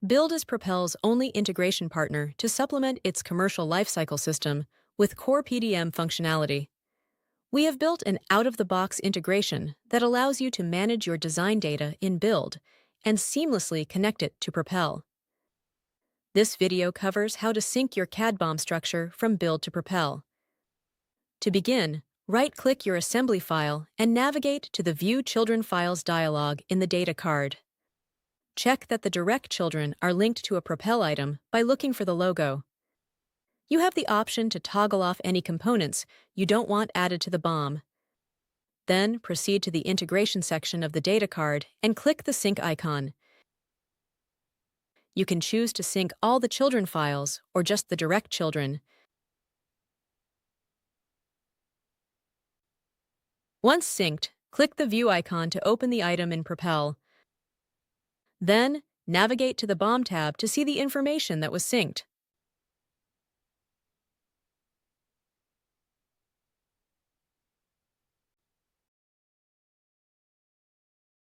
Bild is Propel's only integration partner to supplement its commercial lifecycle system with core PDM functionality. We have built an out-of-the-box integration that allows you to manage your design data in Bild and seamlessly connect it to Propel. This video covers how to sync your CAD BOM structure from Bild to Propel. To begin, right-click your assembly file and navigate to the View Children Files dialog in the data card. Check that the direct children are linked to a Propel item by looking for the logo. You have the option to toggle off any components you don't want added to the BOM. Then proceed to the integration section of the data card and click the sync icon. You can choose to sync all the children files or just the direct children. Once synced, click the View icon to open the item in Propel. Then, navigate to the BOM tab to see the information that was synced.